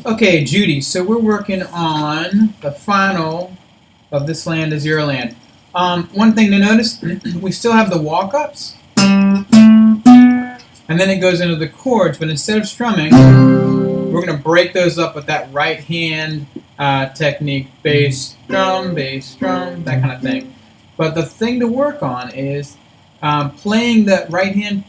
Okay, Judy, so we're working on the final of This Land Is Your Land. One thing to notice, we still have the walk-ups, and then it goes into the chords, but instead of strumming, we're going to break those up with that right hand technique, bass, drum, that kind of thing. But the thing to work on is playing that right hand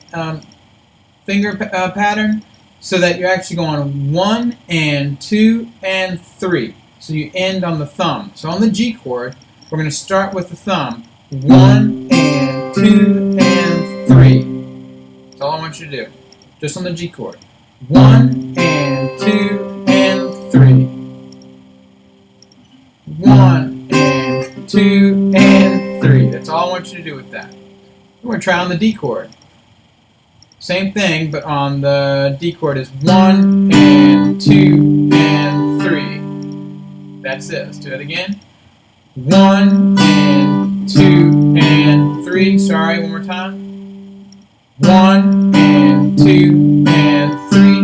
finger pattern, so that you're actually going 1 and 2 and 3. So you end on the thumb. So on the G chord, we're going to start with the thumb. 1 and 2 and 3. That's all I want you to do. Just on the G chord. 1 and 2 and 3. 1 and 2 and 3. That's all I want you to do with that. We're going to try on the D chord. Same thing, but on the D chord is 1 and 2 and 3. That's it. Let's do it again. 1 and 2 and 3. Sorry, one more time. 1 and 2 and 3.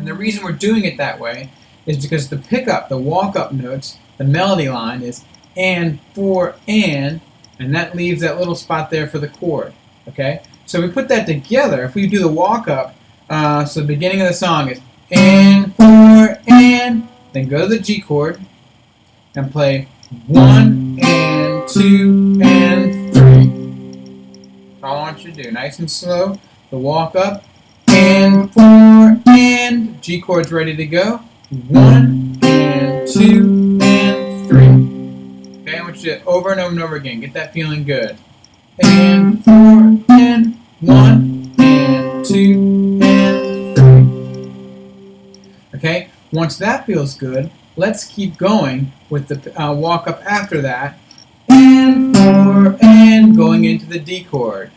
And the reason we're doing it that way is because the pickup, the walk-up notes, the melody line is and, 4, and that leaves that little spot there for the chord. Okay? So we put that together. If we do the walk-up, so the beginning of the song is and, 4, and, then go to the G chord and play 1 and 2 and 3. That's all I want you to do. Nice and slow. The walk-up, and, 4, and, G chord's ready to go. 1 and 2 and 3. Okay, I want you to do it over and over and over again. Get that feeling good. And, 4, and, 1 and 2 and 3. Okay, once that feels good, let's keep going with the walk up after that. And 4 and going into the D chord.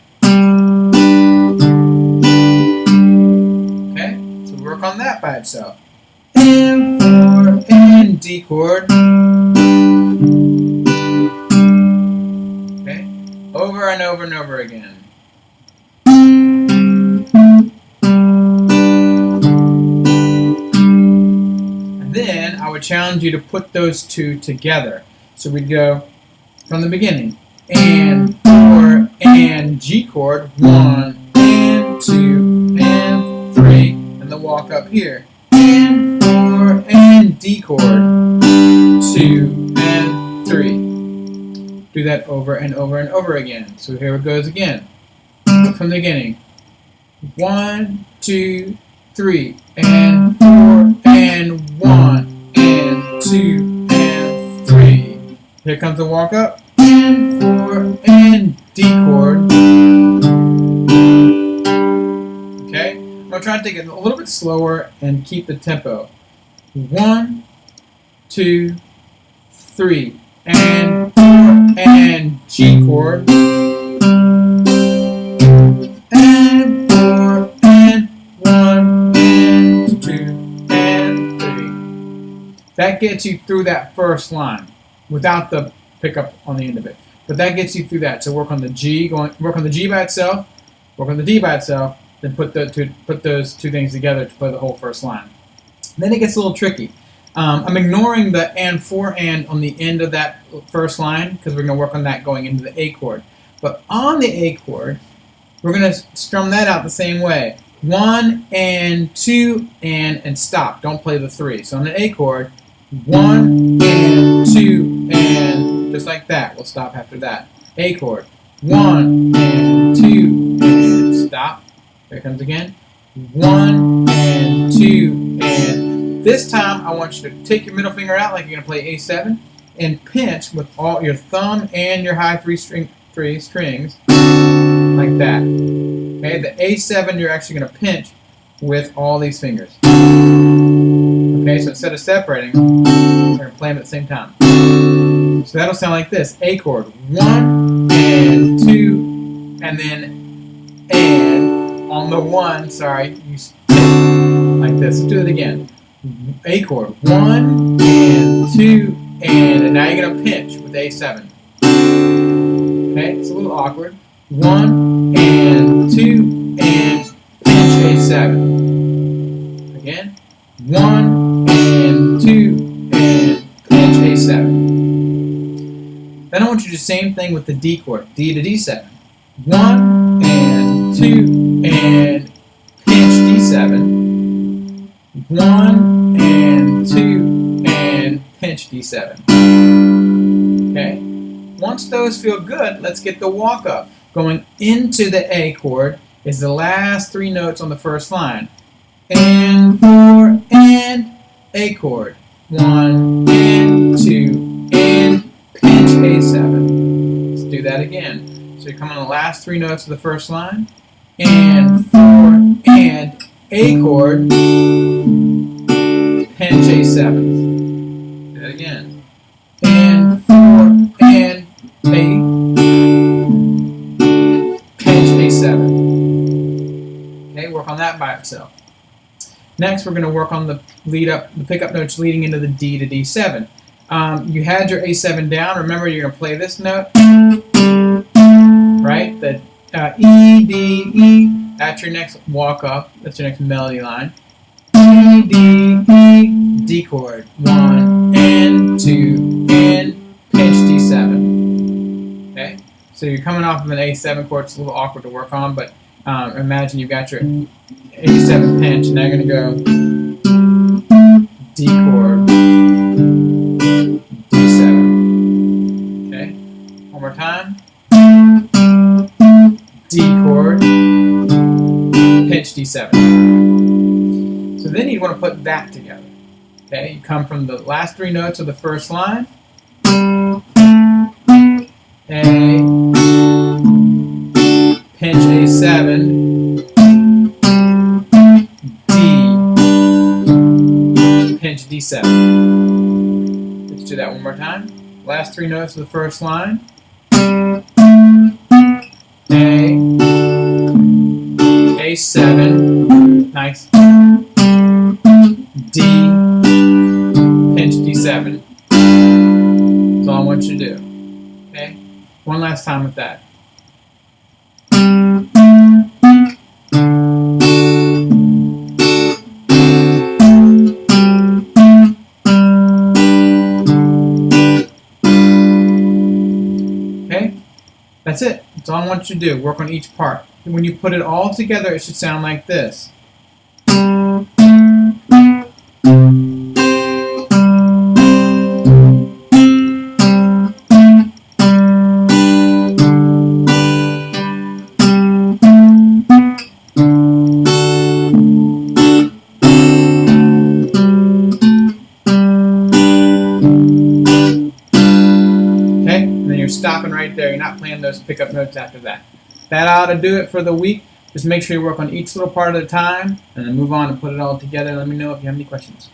Okay, so work on that by itself. And 4 and D chord. Okay, over and over and over again. Then I would challenge you to put those two together. So we'd go from the beginning. And, 4, and G chord. 1, and 2, and 3. And the walk up here. And, 4, and D chord. 2, and 3. Do that over and over and over again. So here it goes again. From the beginning. 1, 2, 3, and 4, and 1, and 2, and 3. Here comes the walk up, and 4, and D chord. Okay, I'm going to try to take it a little bit slower and keep the tempo. 1, 2, 3, and 4, and G chord. And 4, and 1, and 2, and 3. That gets you through that first line without the pickup on the end of it. But that gets you through that. So work on the G, work on the G by itself, work on the D by itself, then put those two things together to play the whole first line. Then it gets a little tricky. I'm ignoring the and 4 and on the end of that first line because we're going to work on that going into the A chord. But on the A chord, we're going to strum that out the same way. 1 and 2 and stop. Don't play the 3. So on the A chord, 1 and 2 and just like that. We'll stop after that. A chord. 1 and 2 and stop. There it comes again. 1 and 2 and this time I want you to take your middle finger out like you're going to play A7 and pinch with all your thumb and your high three strings like that. Okay, the A7 you're actually going to pinch with all these fingers. Okay, so instead of separating, we're going to play them at the same time. So that'll sound like this. A chord. 1 and 2 and then and on the 1, sorry, you like this. Let's do it again. A chord. 1 and 2 and now you're going to pinch with A7. Okay, it's a little awkward. 1 and 2 and pinch A7. Again. 1 and 2 and pinch A7. Then I want you to do the same thing with the D chord, D to D7. 1 and 2 and pinch D7. 1 and 2 and pinch D7. Okay? Once those feel good, let's get the walk up. Going into the A chord is the last 3 notes on the first line. And 4 and A chord. 1 and 2 and pinch A7. Let's do that again. So you come on the last 3 notes of the first line. And 4 and A chord. Pinch A7. Do that again. And 4 and A. Pinch A7. Okay, work on that by itself. Next, we're going to work on the pickup notes leading into the D to D7. You had your A7 down. Remember, you're going to play this note, right? The E, D, E. That's your next walk up. That's your next melody line. E, D, E, D chord. 1 and 2 and pinch D7. Okay? So you're coming off of an A7 chord. It's a little awkward to work on, but imagine you've got your A7 pinch, and now you're going to go D chord, D7. Okay? One more time. D chord, pinch D7. So then you want to put that together. Okay? You come from the last 3 notes of the first line. A, pinch A7, D, pinch D7. Let's do that one more time. Last 3 notes of the first line. A, A7, nice. D, pinch D7. That's all I want you to do. Okay? One last time with that. Okay? That's it. That's all I want you to do. Work on each part. And when you put it all together, it should sound like this. Stopping right there. You're not playing those pickup notes after that. That ought to do it for the week. Just make sure you work on each little part at a time and then move on and put it all together. Let me know if you have any questions.